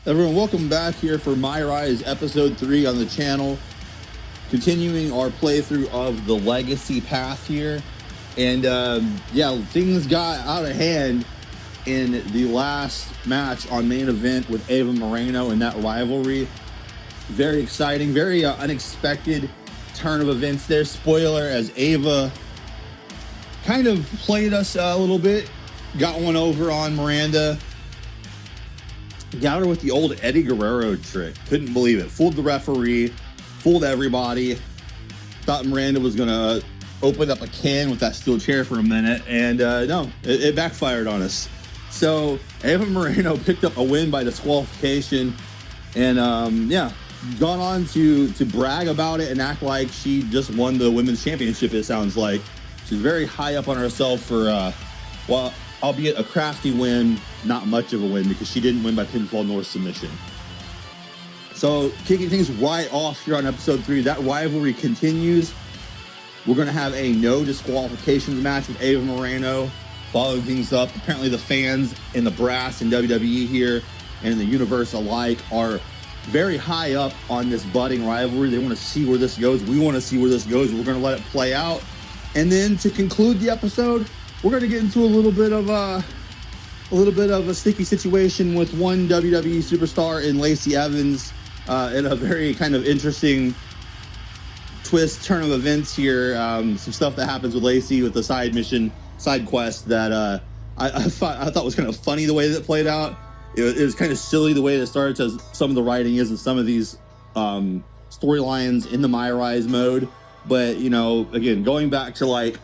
Everyone, welcome back here for MyRise episode 3 on the channel. Continuing our playthrough of the Legacy path here. And yeah, things got out of hand in the last match on main event with Ava Moreno and that rivalry. Very exciting, very unexpected turn of events there. Spoiler, as Ava kind of played us a little bit, got one over on Miranda. Got her with the old Eddie Guerrero trick. Couldn't believe it. Fooled the referee, fooled everybody. Thought Miranda was going to open up a can with that steel chair for a minute, and no, it backfired on us. So Ava Moreno picked up a win by disqualification, and yeah, gone on to brag about it and act like she just won the women's championship, it sounds like. She's very high up on herself for, well, albeit a crafty win, not much of a win because she didn't win by pinfall nor submission. So kicking things right off here on episode 3, that rivalry continues. We're going to have a no disqualifications match with Ava Moreno, following things up. Apparently the fans in the brass in WWE here and in the universe alike are very high up on this budding rivalry. They want to see where this goes. We want to see where this goes. We're going to let it play out. And then to conclude the episode, we're going to get into a little bit of a sticky situation with one WWE superstar in Lacey Evans, in a very kind of interesting twist, turn of events here. Some stuff that happens with Lacey with the side quest that I thought was kind of funny the way that it played out. It was kind of silly the way that it started, as some of the writing is in some of these storylines in the MyRise mode. But, you know, again, going back to like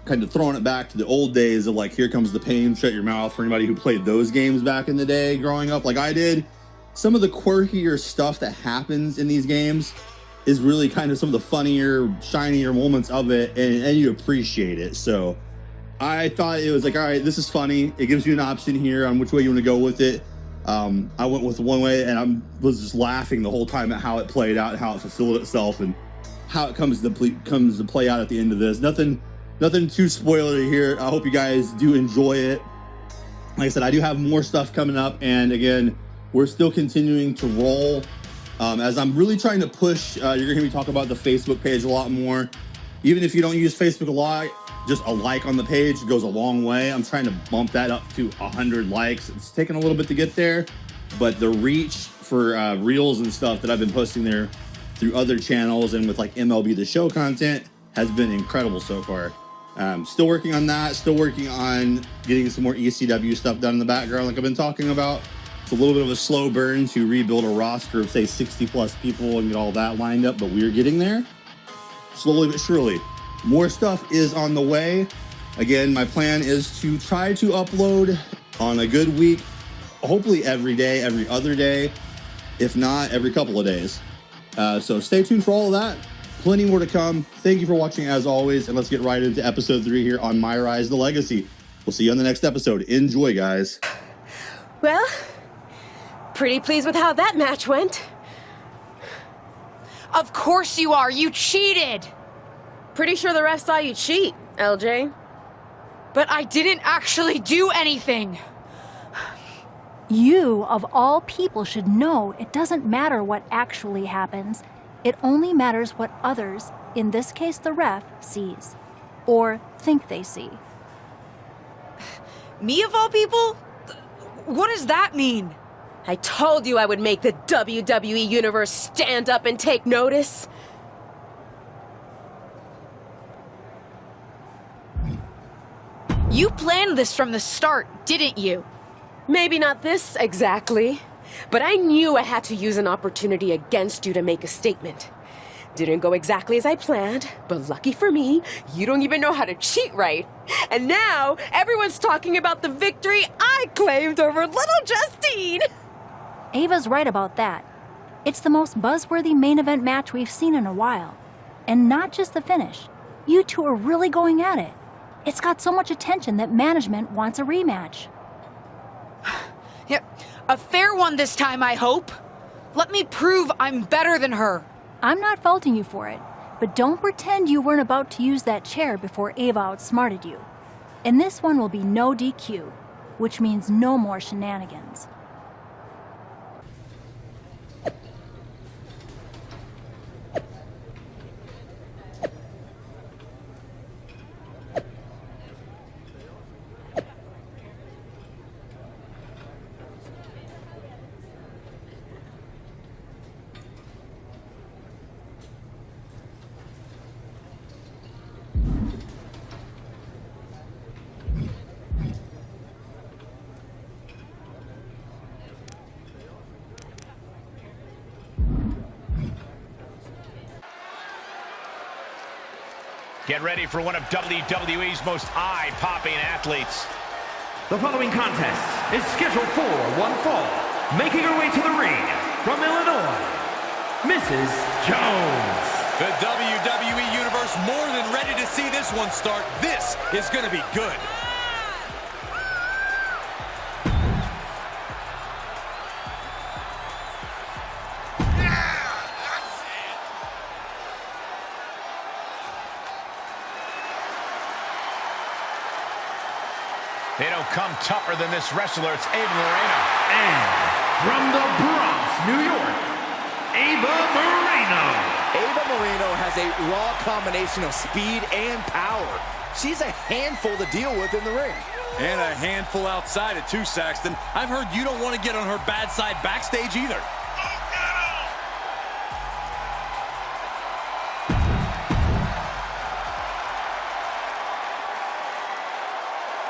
kind of throwing it back to the old days of like, here comes the pain, shut your mouth, for anybody who played those games back in the day growing up like I did. Some of the quirkier stuff that happens in these games is really kind of some of the funnier, shinier moments of it, and you appreciate it. So I thought it was like, all right, this is funny. It gives you an option here on which way you want to go with it. I went with one way, and I was just laughing the whole time at how it played out, how it fulfilled itself, and how it comes to play out at the end of this. Nothing too spoilery here. I hope you guys do enjoy it. Like I said, I do have more stuff coming up, and again, we're still continuing to roll. As I'm really trying to push, you're gonna hear me talk about the Facebook page a lot more. Even if you don't use Facebook a lot, just a like on the page goes a long way. I'm trying to bump that up to 100 likes. It's taken a little bit to get there, but the reach for reels and stuff that I've been posting there through other channels and with like MLB The Show content has been incredible so far. Still working on that, still working on getting some more ECW stuff done in the background like I've been talking about. It's a little bit of a slow burn to rebuild a roster of, say, 60 plus people and get all that lined up, but we're getting there slowly but surely. More stuff is on the way. Again, my plan is to try to upload on a good week, hopefully every day, every other day, if not every couple of days. So stay tuned for all of that. Plenty more to come. Thank you for watching as always, and let's get right into episode 3 here on MyRise The Legacy. We'll see you on the next episode. Enjoy, guys. Well, pretty pleased with how that match went. Of course you are. You cheated. Pretty sure the ref saw you cheat, LJ. But I didn't actually do anything. You, of all people, should know it doesn't matter what actually happens. It only matters what others, in this case the ref, sees. Or think they see. Me of all people? What does that mean? I told you I would make the WWE Universe stand up and take notice. You planned this from the start, didn't you? Maybe not this exactly, but I knew I had to use an opportunity against you to make a statement. Didn't go exactly as I planned, but lucky for me, you don't even know how to cheat right. And now, everyone's talking about the victory I claimed over little Justine. Ava's right about that. It's the most buzzworthy main event match we've seen in a while. And not just the finish. You two are really going at it. It's got so much attention that management wants a rematch. Yeah, a fair one this time, I hope. Let me prove I'm better than her. I'm not faulting you for it, but don't pretend you weren't about to use that chair before Ava outsmarted you. And this one will be no DQ, which means no more shenanigans. Get ready for one of WWE's most eye-popping athletes. The following contest is scheduled for one fall. Making her way to the ring from Illinois, Mrs. Jones. The WWE Universe more than ready to see this one start. This is going to be good. They don't come tougher than this wrestler. It's Ava Moreno. And from the Bronx, New York, Ava Moreno. Ava Moreno has a raw combination of speed and power. She's a handful to deal with in the ring. And a handful outside it too, Saxton. I've heard you don't want to get on her bad side backstage either.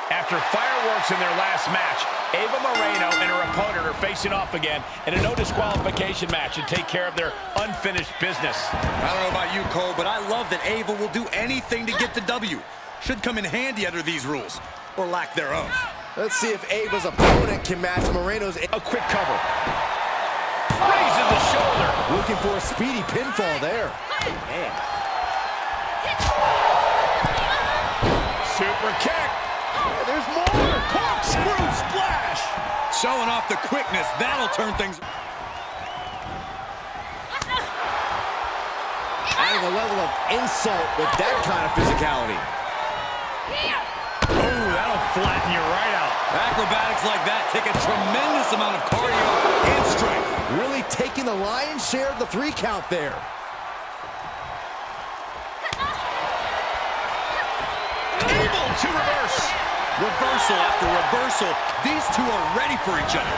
After fireworks in their last match, Ava Moreno and her opponent are facing off again in a no disqualification match and take care of their unfinished business. I don't know about you, Cole, but I love that Ava will do anything to get the W. Should come in handy under these rules, or lack thereof. Let's see if Ava's opponent can match Moreno's. A quick cover. Raises the shoulder. Looking for a speedy pinfall there. Man. Super kick. There's more. Corkscrew splash. Showing off the quickness. That'll turn things. Adding a level of insult with that kind of physicality. Oh, that'll flatten you right out. Acrobatics like that take a tremendous amount of cardio and strength. Really taking the lion's share of the 3 count there. Able to reverse. Reversal after reversal. These two are ready for each other.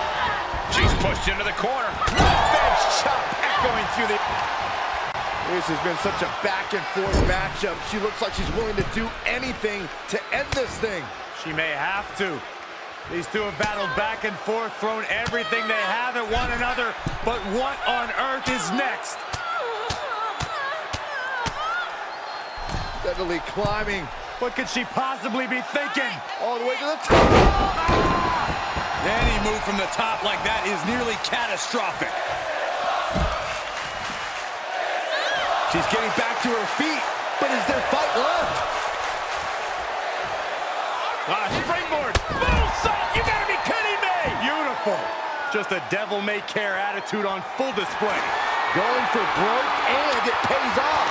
She's pushed into the corner. Fence chop echoing through the... This has been such a back-and-forth matchup. She looks like she's willing to do anything to end this thing. She may have to. These two have battled back and forth, thrown everything they have at one another, but what on earth is next? Steadily climbing. What could she possibly be thinking? All the way to the top. Any move from the top like that is nearly catastrophic. She's getting back to her feet, but is there fight left? Springboard! Moonsault! You gotta be kidding me! Beautiful! Just a devil-may-care attitude on full display. Going for broke, and it pays off.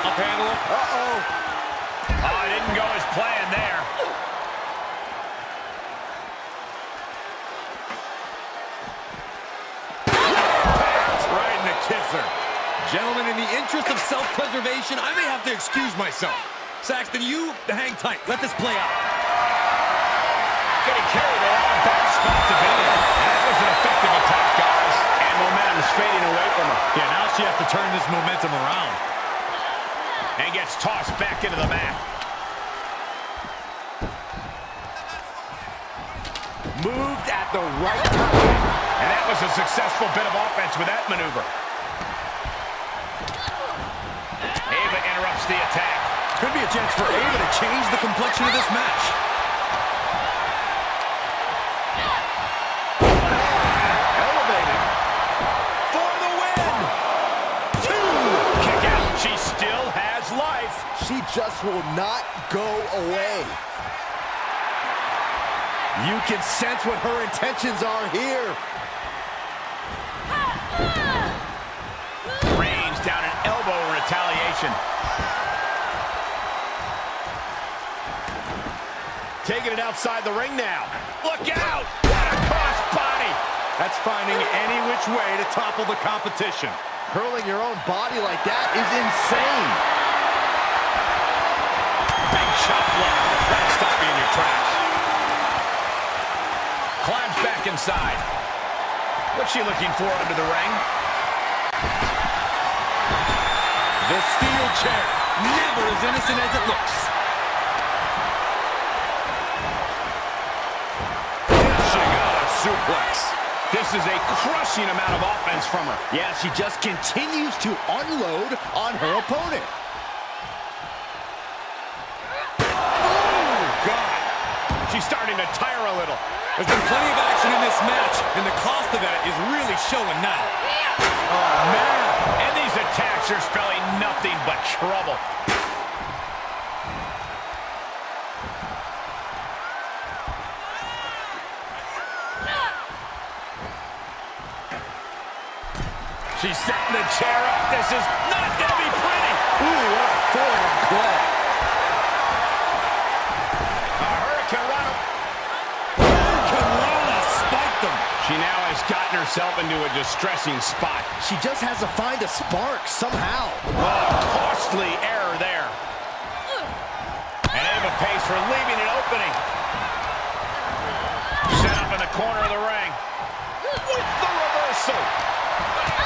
Up handle. Uh-oh. Oh, it didn't go as planned there. Right in the kisser. Gentlemen, in the interest of self-preservation, I may have to excuse myself. Saxton, you hang tight. Let this play out. Getting carried a lot of bad spot to be in. That was an effective attack, guys. And momentum's fading away from her. Yeah, now she has to turn this momentum around. And gets tossed back into the mat. Moved at the right time. And that was a successful bit of offense with that maneuver. Ava interrupts the attack. Could be a chance for Ava to change the complexion of this match. Elevated. For the win! 2! Kick out. She still has life. She just will not go away. You can sense what her intentions are here. Range down an elbow in retaliation. Taking it outside the ring now. Look out! What a cross body! That's finding any which way to topple the competition. Hurling your own body like that is insane. Big chop block. That'll stop you in your tracks. Climbs back inside. What's she looking for under the ring? The steel chair. Never as innocent as it looks. Dishing out a suplex. This is a crushing amount of offense from her. Yeah, she just continues to unload on her opponent. Oh, God. She's starting to tire a little. There's been plenty of action in this match, and the cost of that is really showing now. Oh, man. And these attacks are spelling nothing but trouble. She's setting the chair up. This is not going to be pretty. Ooh, what a forearm club. A Hurricane Rana. Hurricane Rana spiked him. She now has gotten herself into a distressing spot. She just has to find a spark somehow. Oh, costly error there. And Ava pays for leaving an opening. Set up in the corner of the ring. With the reversal.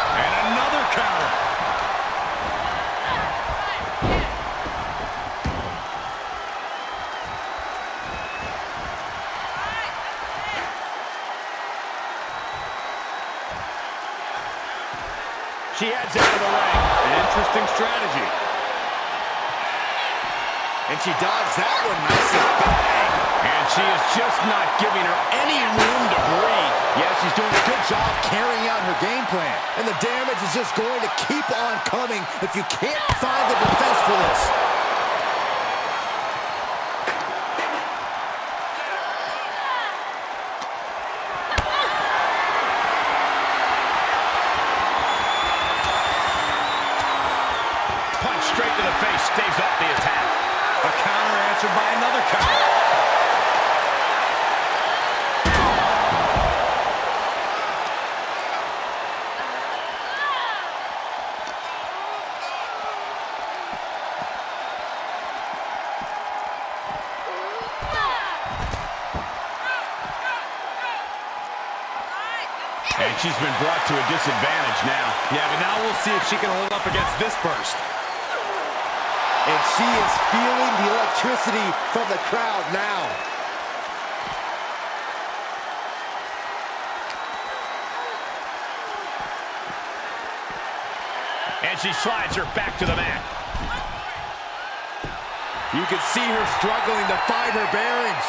And another counter. She heads out of the ring. An interesting strategy. And she dodged that one nicely. Bang! And she is just not giving her any room to breathe. Yeah, she's doing a good job carrying out her game plan. And the damage is just going to keep on coming if you can't find the defense for this. Punch straight to the face, staves off the attack. A counter answered by another counter. And she's been brought to a disadvantage now. Yeah, but now we'll see if she can hold up against this burst. And she is feeling the electricity from the crowd now. And she slides her back to the mat. You can see her struggling to find her bearings.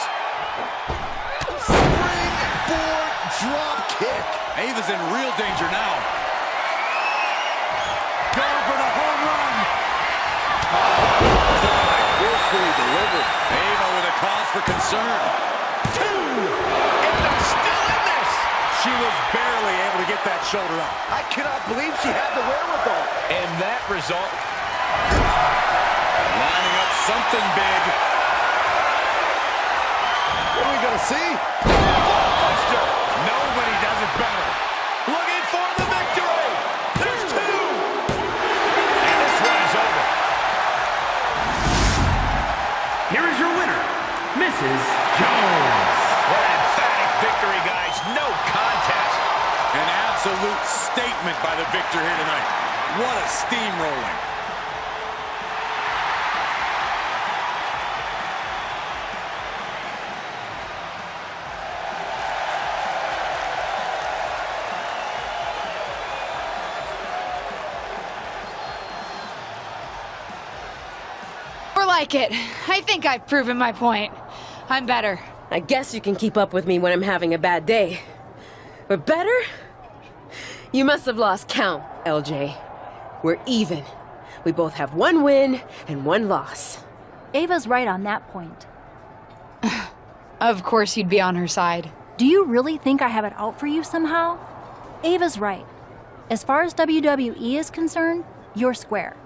Springboard drop kick. Ava's in real danger now. Going for the home run. Forcefully delivered. Ava with a cause for concern. Two! And they're still in this! She was barely able to get that shoulder up. I cannot believe she had the wherewithal. And that result... Lining up something big. What are we going to see? Buster! Nobody does it better. Looking for the victory! There's two! And this one is over. Here is your winner, Mrs. Jones. What an emphatic victory, guys. No contest. An absolute statement by the victor here tonight. What a steamrolling. Like it. I think I've proven my point. I'm better. I guess you can keep up with me when I'm having a bad day. But better? You must have lost count, LJ. We're even. We both have one win and one loss. Ava's right on that point. Of course you'd be on her side. Do you really think I have it out for you somehow? Ava's right. As far as WWE is concerned, you're square.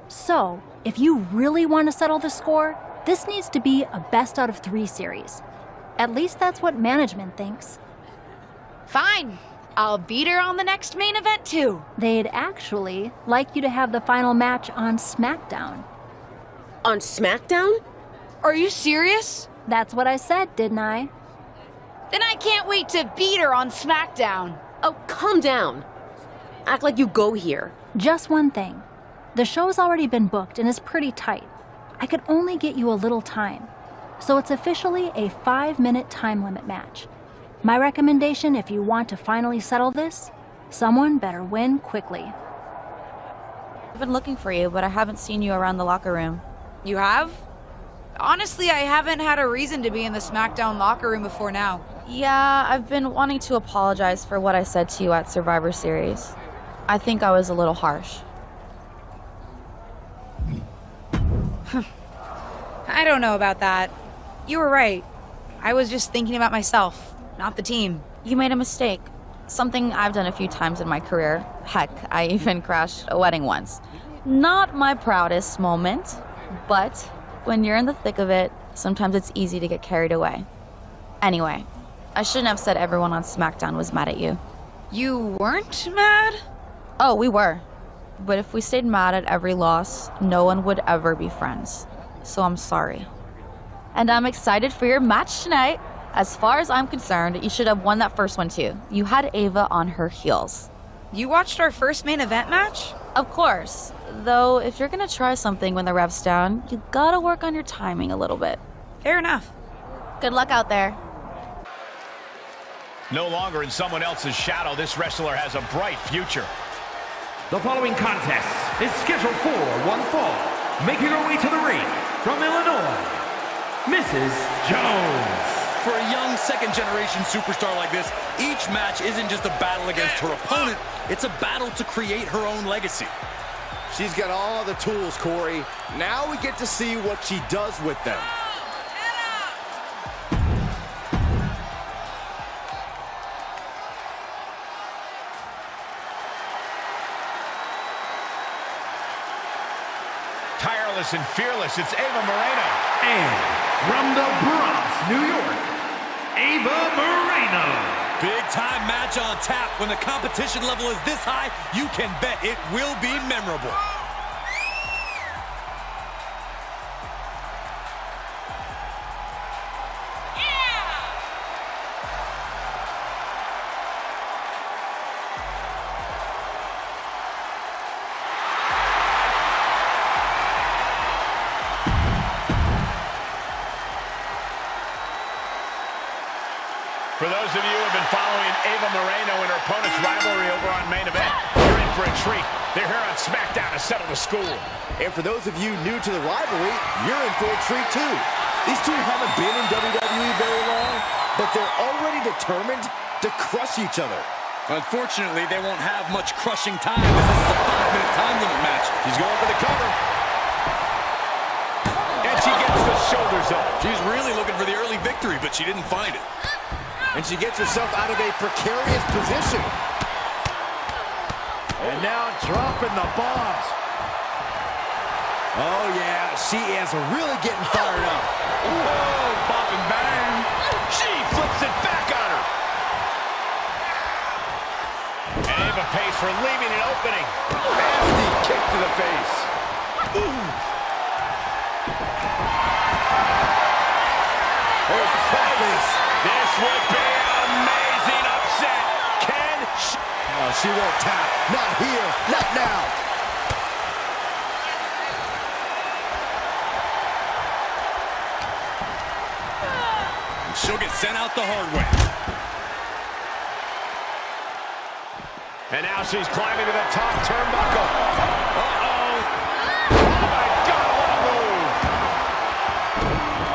So, if you really want to settle the score, this needs to be a best out of 3 series. At least that's what management thinks. Fine. I'll beat her on the next main event too. They'd actually like you to have the final match on Smackdown. On Smackdown? Are you serious? That's what I said, didn't I? Then I can't wait to beat her on Smackdown. Oh, calm down. Act like you go here. Just one thing. The show's already been booked and is pretty tight. I could only get you a little time. So it's officially a 5-minute time limit match. My recommendation, if you want to finally settle this, someone better win quickly. I've been looking for you, but I haven't seen you around the locker room. You have? Honestly, I haven't had a reason to be in the Smackdown locker room before now. Yeah, I've been wanting to apologize for what I said to you at Survivor Series. I think I was a little harsh. I don't know about that. You were right. I was just thinking about myself, not the team. You made a mistake. Something I've done a few times in my career. Heck, I even crashed a wedding once. Not my proudest moment, but when you're in the thick of it, sometimes it's easy to get carried away. Anyway, I shouldn't have said everyone on SmackDown was mad at you. You weren't mad? Oh, we were. But if we stayed mad at every loss, no one would ever be friends. So I'm sorry. And I'm excited for your match tonight. As far as I'm concerned, you should have won that first one too. You had Ava on her heels. You watched our first main event match? Of course. Though, if you're gonna try something when the rev's down, you gotta work on your timing a little bit. Fair enough. Good luck out there. No longer in someone else's shadow, this wrestler has a bright future. The following contest is scheduled for one fall. Making her way to the ring from Illinois, Mrs. Jones. For a young second-generation superstar like this, each match isn't just a battle against her opponent, it's a battle to create her own legacy. She's got all the tools, Corey. Now we get to see what she does with them. Tireless and fearless, it's Ava Moreno. And from the Bronx, New York, Ava Moreno. Big-time match on tap. When the competition level is this high, you can bet it will be memorable. For those of you who have been following Ava Moreno and her opponent's rivalry over on Main Event, you're in for a treat. They're here on Smackdown to settle the score. And for those of you new to the rivalry, you're in for a treat too. These two haven't been in WWE very long, but they're already determined to crush each other. Unfortunately, they won't have much crushing time as this is a 5-minute time limit match. She's going for the cover. And she gets the shoulders up. She's really looking for the early victory, but she didn't find it. And she gets herself out of a precarious position. And now dropping the bombs. Oh yeah, she is really getting fired up. Whoa, bop and bang. She flips it back on her. And Ava pays for leaving an opening. Nasty kick to the face. Ooh. There's the practice. This would be an amazing upset. Can she? Oh, she won't tap. Not here. Not now. She'll get sent out the hard way. And now she's climbing to the top turnbuckle. Uh-oh. Oh, my God, what a move.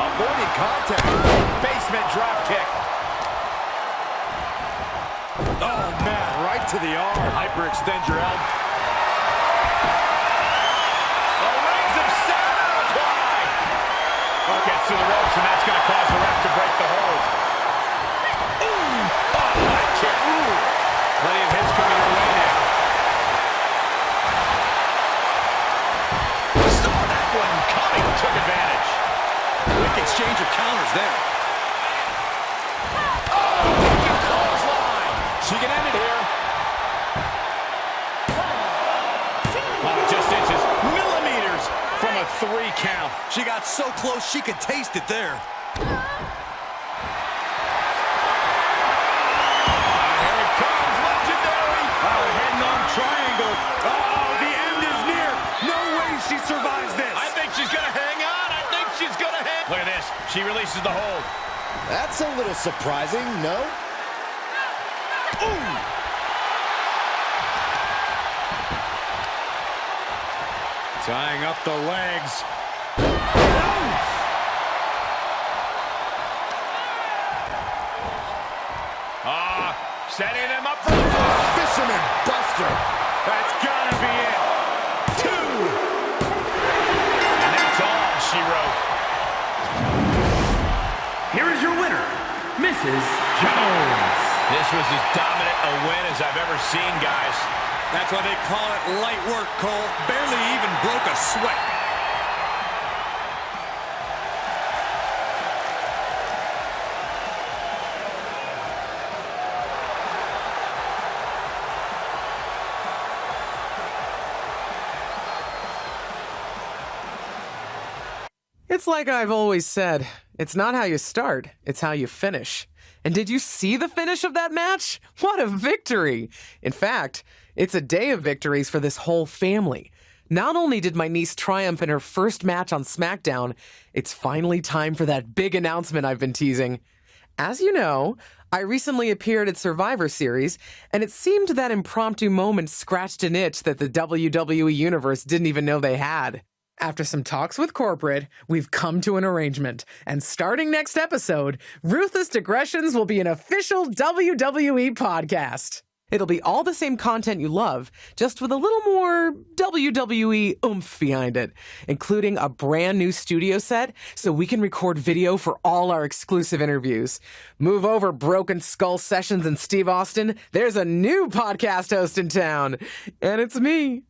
Avoiding contact. Basement drop kick. Oh, man, right to the arm. Hyperextend your elbow. The rings of sound applied. Oh, gets to the ropes, and that's going to cause the ref to break the hold. Ooh. Oh, that kick. Ooh. Plenty of hits coming your way now. Saw that one coming. Took advantage. Quick exchange of counters there. She can end it here. Oh, just inches, millimeters from a 3 count. She got so close she could taste it there. Here it comes, legendary. Heading on triangle. Oh, the end is near. No way she survives this. I think she's going to hang on. I think she's going to hang. Look at this. She releases the hold. That's a little surprising, no? Tying up the legs. Setting him up for the Fisherman Buster. That's gotta be it. 2. And that's all she wrote. Here is your winner, Mrs. Jones. This was as dominant a win as I've ever seen, guys. That's why they call it light work, Cole. Barely even broke a sweat. It's like I've always said, it's not how you start, it's how you finish. And did you see the finish of that match? What a victory! In fact, it's a day of victories for this whole family. Not only did my niece triumph in her first match on Smackdown, it's finally time for that big announcement I've been teasing. As you know, I recently appeared at Survivor Series, and it seemed that impromptu moment scratched an itch that the WWE Universe didn't even know they had. After some talks with corporate, we've come to an arrangement, and starting next episode, Ruthless Digressions will be an official WWE podcast. It'll be all the same content you love, just with a little more WWE oomph behind it, including a brand new studio set so we can record video for all our exclusive interviews. Move over, Broken Skull Sessions and Steve Austin. There's a new podcast host in town, and it's me.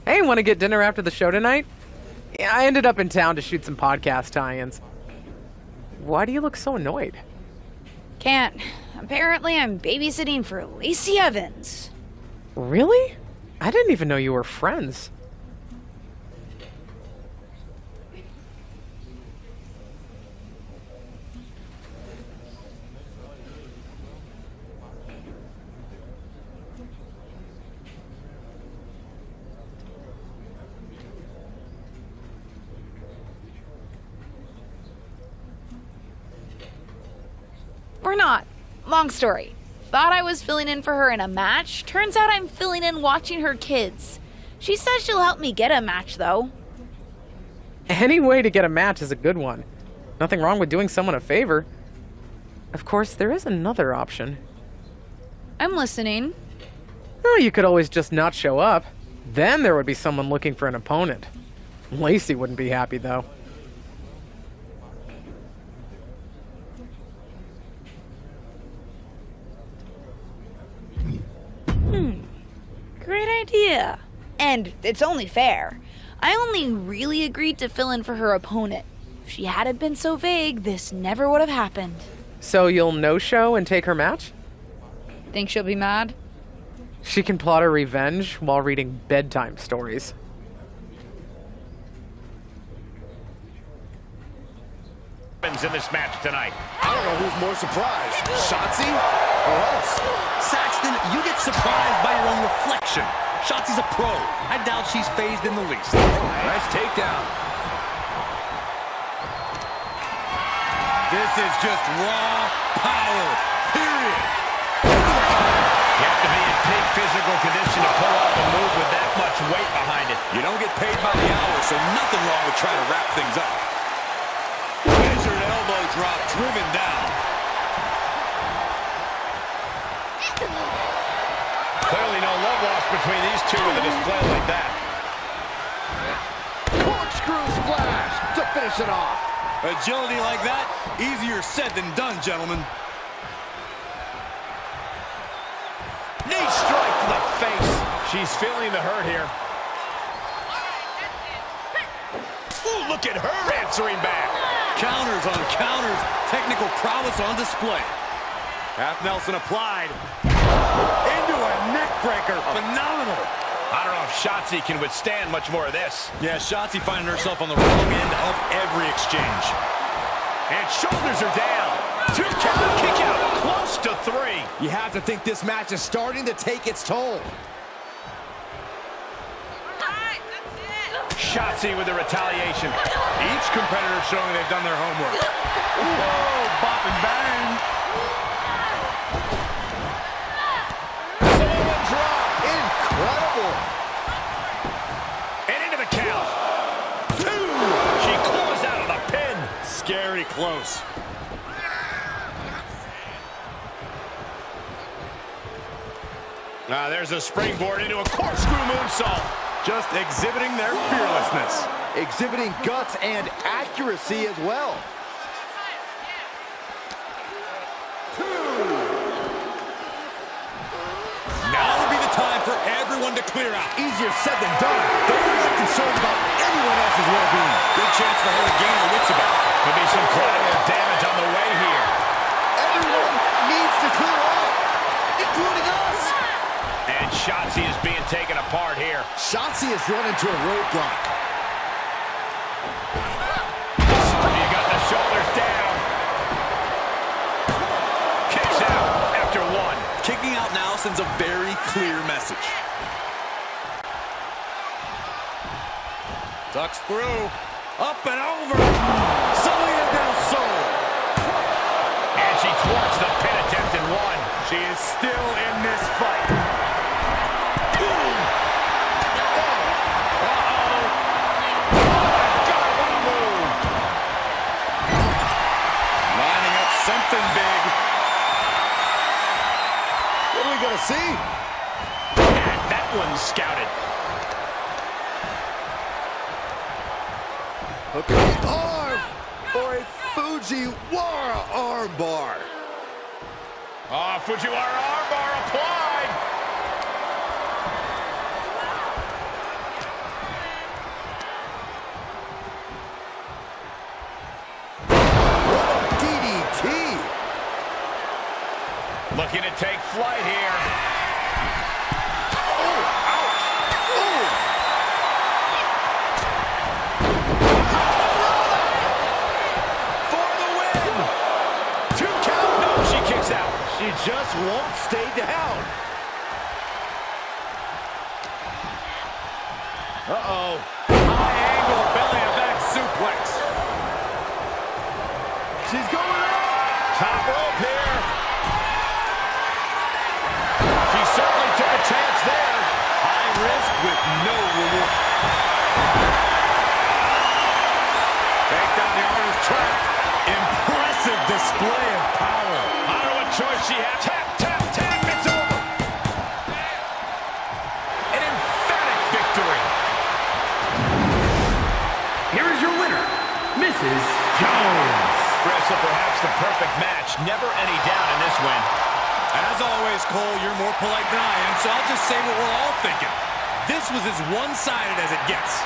Hey, want to get dinner after the show tonight? Yeah, I ended up in town to shoot some podcast tie-ins. Why do you look so annoyed? Can't. Apparently I'm babysitting for Lacey Evans. Really? I didn't even know you were friends. We're not. Long story. Thought I was filling in for her in a match. Turns out I'm filling in watching her kids. She says she'll help me get a match, though. Any way to get a match is a good one. Nothing wrong with doing someone a favor. Of course, there is another option. I'm listening. Oh, you could always just not show up. Then there would be someone looking for an opponent. Lacey wouldn't be happy, though. Great idea. And it's only fair. I only really agreed to fill in for her opponent. If she hadn't been so vague, this never would have happened. So you'll no-show and take her match? Think she'll be mad? She can plot her revenge while reading bedtime stories. In this match tonight. I don't know who's more surprised, Shotzi or us. Saxton, you get surprised by your own reflection. Shotzi's a pro. I doubt she's phased in the least. Nice takedown. This is just raw power, period. You have to be in peak physical condition to pull off a move with that much weight behind it. You don't get paid by the hour, so nothing wrong with trying to wrap things up. Measured elbow drop driven down. Clearly no love lost between these two with a display like that. Corkscrew splash to finish it off. Agility like that, easier said than done, gentlemen. Knee strike to the face. She's feeling the hurt here. Ooh, look at her answering back. Counters on counters, technical prowess on display. Half Nelson applied. Into a neck breaker. Phenomenal. I don't know if Shotzi can withstand much more of this. Yeah, Shotzi finding herself on the wrong end of every exchange. And shoulders are down. 2 count, kick out, close to 3. You have to think this match is starting to take its toll. Shotzi with the retaliation. Each competitor showing they've done their homework. Whoa, bop and bang. Samoan drop. Incredible. And into the count. 2. She claws out of the pin. Scary close. There's a springboard into a corkscrew moonsault. Just exhibiting their fearlessness. Exhibiting guts and accuracy as well. Now would be the time for everyone to clear out. Easier said than done. They're not concerned about anyone else's well-being. Big chance for her to gain her wits about. Could be some collateral damage on the way here. Everyone needs to clear out, including us. And Shotzi is being taken apart here. Shotzi has run into a roadblock. You got the shoulders down. Kicks out after 1. Kicking out now sends a very clear message. Ducks through. Up and over. Selena Del Sol. And she thwarts the pin attempt in 1. She is still in this fight. Lining up something big. What are we going to see? And that one's scouted. Hook in the arm for a Fujiwara armbar. Fujiwara armbar applied. DDT. Looking to take flight here. She just won't stay down. Uh-oh. High angle belly and back suplex. She's going up. Top rope here. She certainly took a chance there. High risk with no reward. Baked on the armor's trap. Impressive display of power. I don't know what choice she had. Tap, tap, tap. It's over. An emphatic victory. Here is your winner, Mrs. Jones. Chris, so perhaps the perfect match. Never any doubt in this win. As always, Cole, you're more polite than I am, so I'll just say what we're all thinking. This was as one-sided as it gets.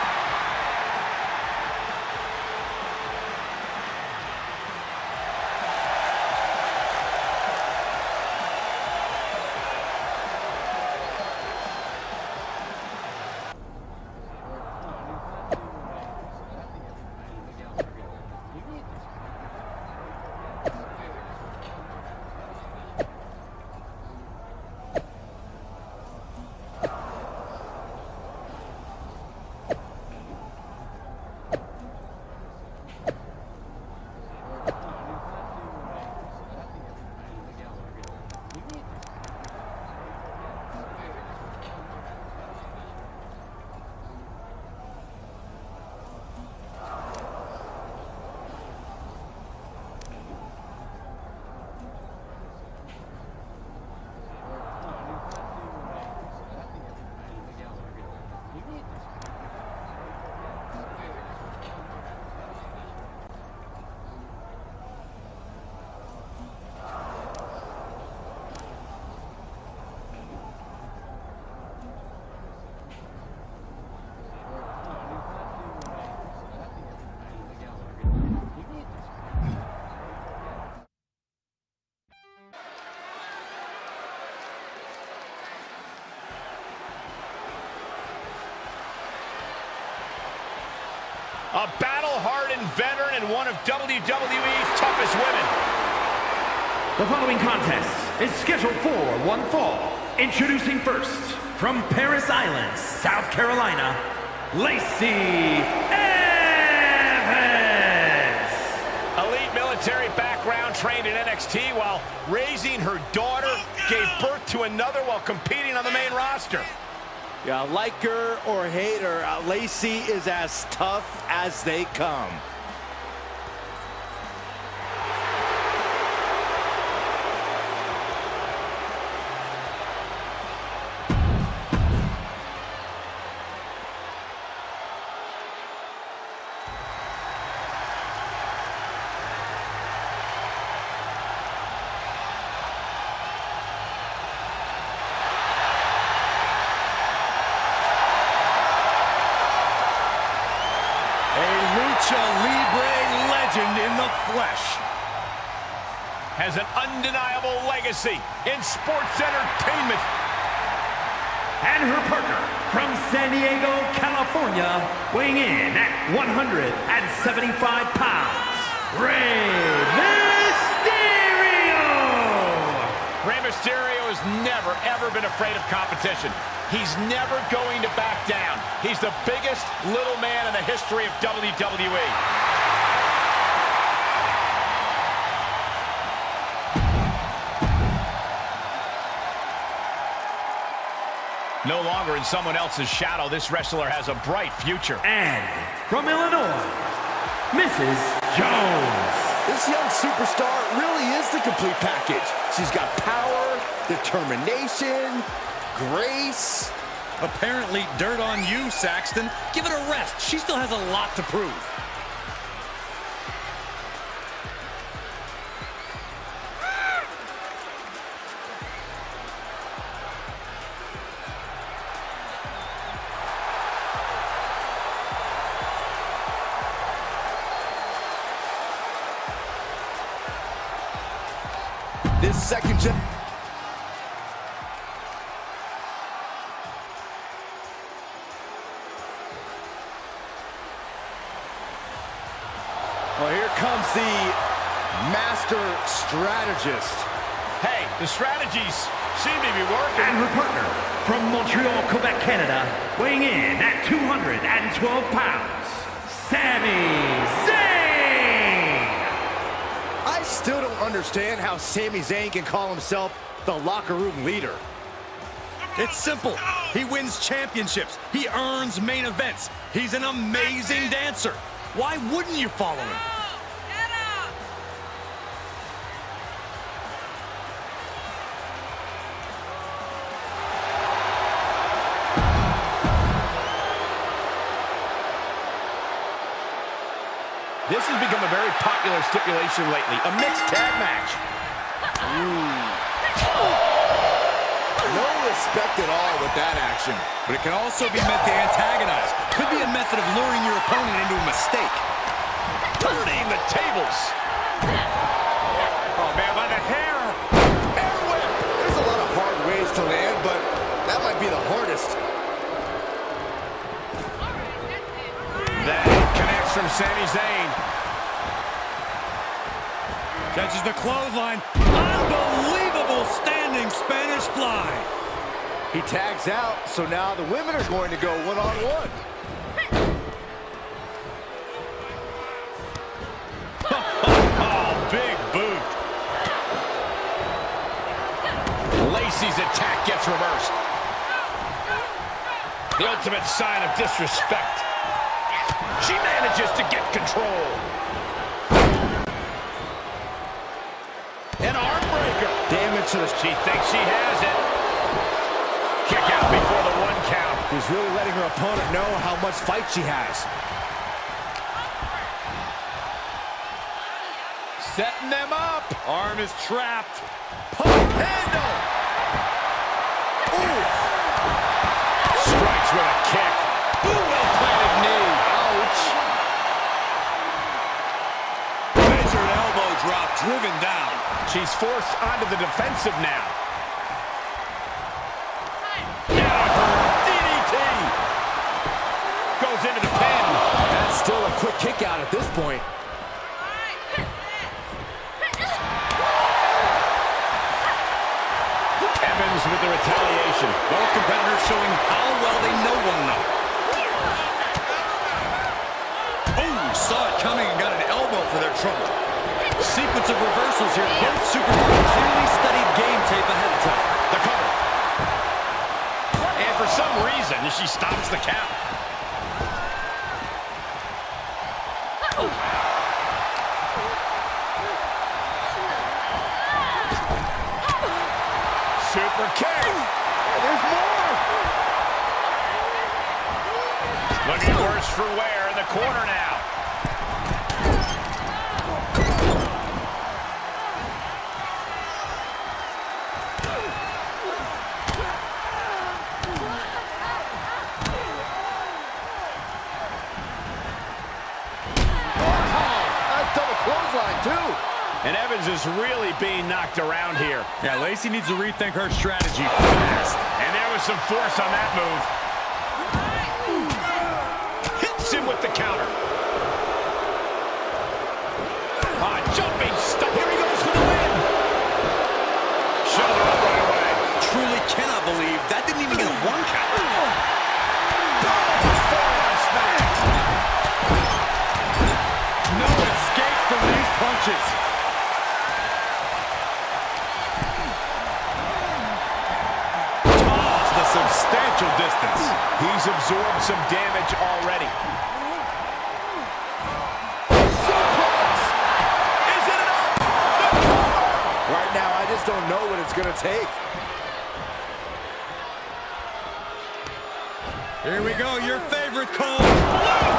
A battle-hardened veteran and one of WWE's toughest women. The following contest is scheduled for one fall. Introducing first, from Paris Island, South Carolina, Lacey Evans. Elite military background, trained in NXT while raising her daughter, gave birth to another while competing on the main roster. Yeah, like her or hate her, Lacey is as tough as they come. Has an undeniable legacy in sports entertainment. And her partner from San Diego, California, weighing in at 175 pounds, Rey Mysterio! Rey Mysterio has never, ever been afraid of competition. He's never going to back down. He's the biggest little man in the history of WWE. No longer in someone else's shadow, this wrestler has a bright future. And from Illinois, Mrs. Jones. This young superstar really is the complete package. She's got power, determination, grace. Apparently dirt on you, Saxton. Give it a rest. She still has a lot to prove. This second gen... Well, here comes the master strategist. Hey, the strategies seem to be working. And her partner from Montreal, Quebec, Canada, weighing in at 212 pounds, Sami Zayn. I still don't understand how Sami Zayn can call himself the locker room leader. It's simple. He wins championships. He earns main events. He's an amazing dancer. Why wouldn't you follow him? This has become a very popular stipulation lately, a mixed tag match. No respect at all with that action. But it can also be meant to antagonize. Could be a method of luring your opponent into a mistake. Turning the tables. Oh, man, by the hair. Air whip. There's a lot of hard ways to land, but that might be the hardest. That connects from Sami Zayn. Catches the clothesline. Unbelievable standing Spanish fly. He tags out, so now the women are going to go one-on-one. Oh, big boot. Lacey's attack gets reversed. The ultimate sign of disrespect. She manages to get control. An arm breaker. Damage to the... She thinks she has it. Kick out before the 1 count. She's really letting her opponent know how much fight she has. Setting them up. Arm is trapped. Pump handle. Ooh. Strikes with a kick. Ooh, well-planted knee. Ouch. Measured elbow drop, driven down. She's forced onto the defensive now. DDT. Goes into the pin. That's still a quick kick out at this point. Evans with the retaliation. Both competitors showing how well they know one another. Oh, saw it coming and got an elbow for their trouble. Sequence of reversals here. Both superstars clearly studied game tape ahead of time. The cover. And for some reason, she stops the count. Super kick. Oh, there's more. Looking worse for wear in the corner now. And Evans is really being knocked around here. Yeah, Lacey needs to rethink her strategy fast. And there was some force on that move. Hits him with the counter. Jumping stop. Here he goes for the win. Shoulder up right away. Truly cannot believe that didn't even get a one count. No escape from these punches. Substantial distance. He's absorbed some damage already. Suplex! Is it enough? The cover! Right now, I just don't know what it's going to take. Here we go, your favorite call. Blue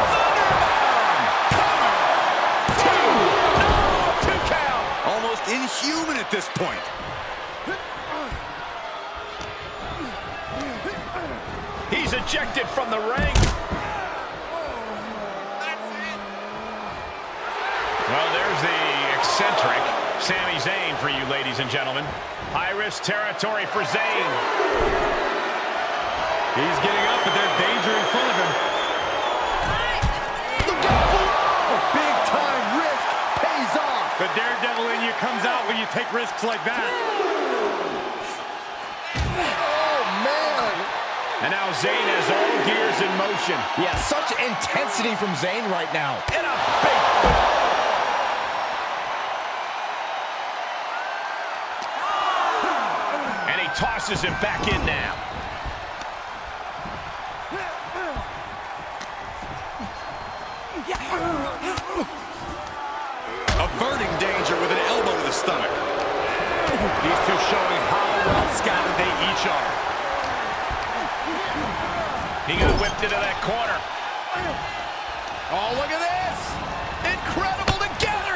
Thunderbomb! Cover! 2 count! Almost inhuman at this point. He's ejected from the ring. Well, there's the eccentric Sami Zayn for you, ladies and gentlemen. High-risk territory for Zayn. He's getting up, but there's danger in front of him. Look out below! Big-time risk pays off. The daredevil in you comes out when you take risks like that. And now Zayn has all gears in motion. Yeah, such intensity from Zayn right now. And a big... And he tosses him back in now. Averting danger with an elbow to the stomach. These two showing how well scouted they each are. He got whipped into that corner. Oh, look at this! Incredible together!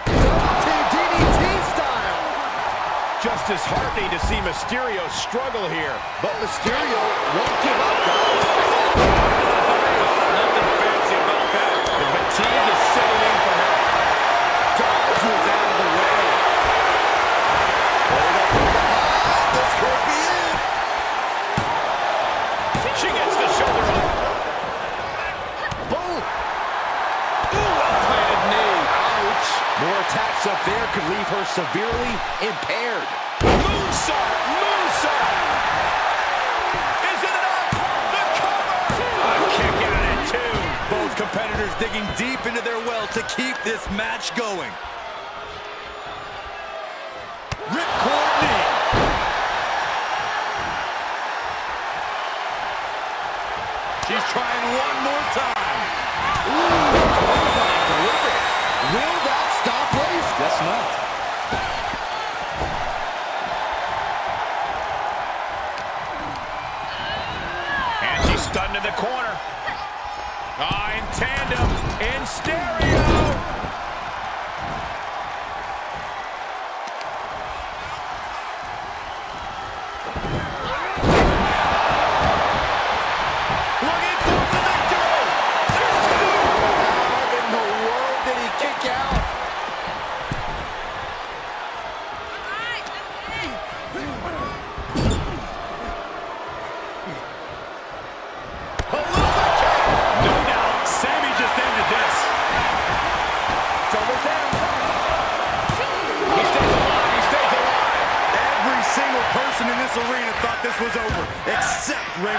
DDT style! Just disheartening to see Mysterio struggle here. But Mysterio won't give up, guys. Nothing fancy about that. The fatigue is setting in for her. Dodge was out of the way. This could be it. She gets the shoulder up. Boom. Ooh, well-planted knee. Ouch. More attacks up there could leave her severely impaired. Moonsault! Moonsault! Is it enough? The cover! A kick out at 2. Both competitors digging deep into their well to keep this match going. Ripcord knee. She's trying one more time. Ooh, delivered. Will that stop Lace? Guess not. And she's stunned in the corner. In tandem, in stereo. Looking for the victory. There's 2. How in the world did he kick out?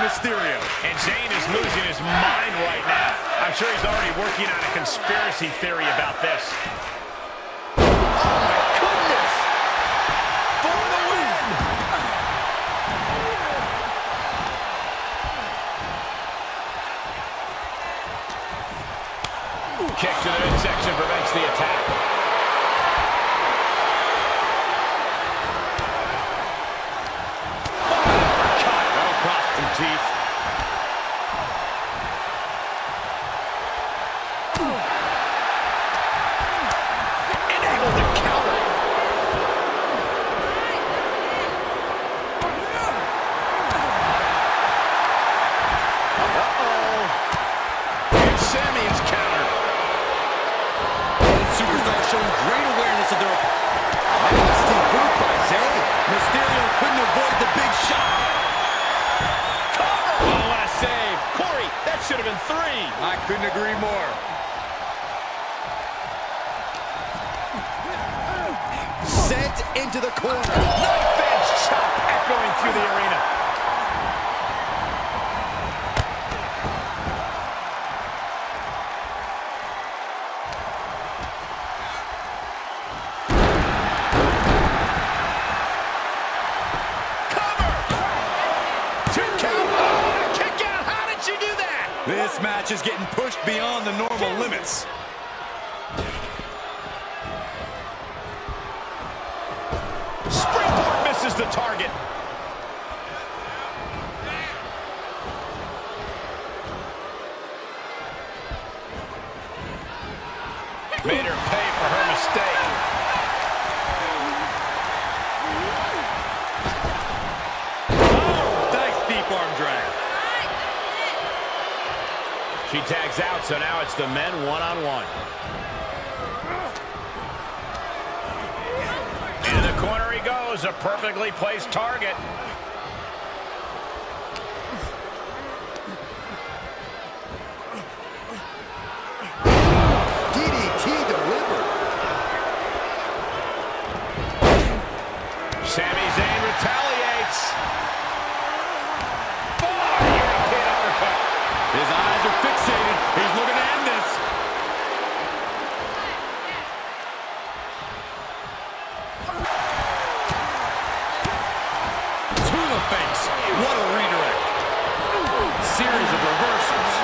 Mysterio. And Zayn is losing his mind right now. I'm sure he's already working on a conspiracy theory about this. Oh my goodness! For the win! Kick to the midsection prevents the attack. Uppercut. That'll cost some teeth. Able to counter. Uh-oh. And Sammy is countered. Superstar showing great awareness of their nasty boot by Zayn. Mysterio couldn't avoid the big shot. Oh, what a save. Corey, that should have been 3. I couldn't agree more. Sent into the corner. Knife edge chop echoing through the arena. This match is getting pushed beyond the normal limits. Springboard misses the target. Made her pay for her mistake. Oh, nice deep arm drag. She tags out, so now it's the men one-on-one. In the corner he goes, a perfectly placed target. DDT delivered. Sami Zayn retaliates. European uppercut. His eyes are fixated. He's looking to end this. To the face. What a redirect. Series of reversals.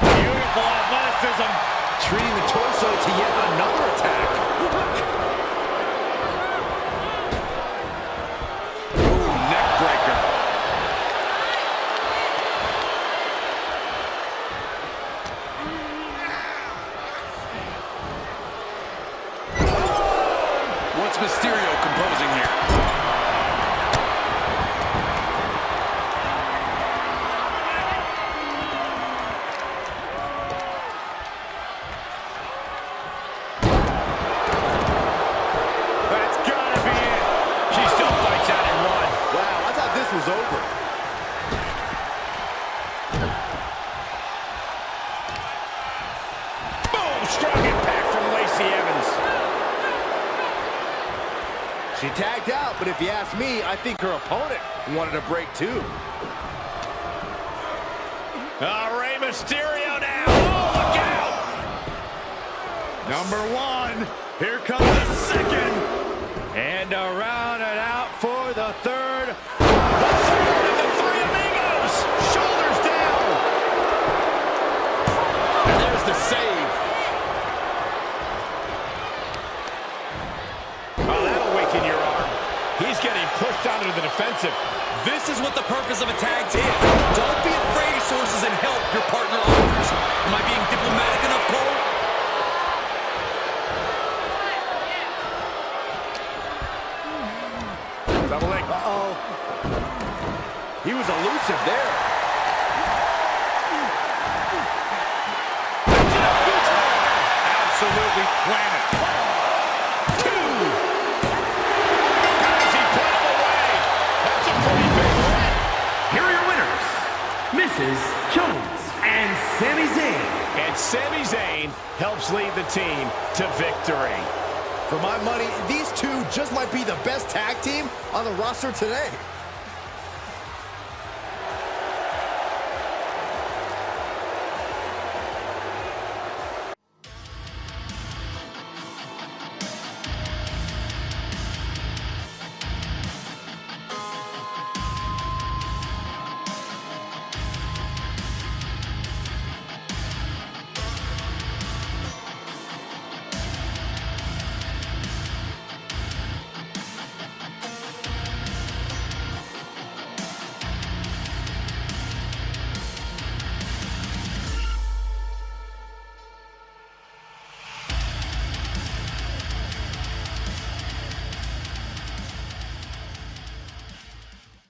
Beautiful athleticism. Treating the torso to yet another attack. Mysterio composing here. That's gotta be it. She still fights out in 1. Wow, I thought this was over. Boom! Strong impact from Lacey Evans. She tagged out, but if you ask me, I think her opponent wanted a break too. Rey Mysterio now. Oh, look out! Number 1. Here comes the second. And around and out for the third. The third of the 3 amigos. Shoulders down. And there's the save. Oh, that'll weaken your arm. He's getting pushed onto the defensive. This is what the purpose of a tag is. Don't be afraid of sources and help your partner offers. Am I being diplomatic enough, Cole? Double leg. Uh-oh. He was elusive there. Absolutely planted. 2. As he put him away. That's a pretty big hit. Here are your winners, Mrs. Jones and Sami Zayn. And Sami Zayn helps lead the team to victory. For my money, these two just might be the best tag team on the roster today.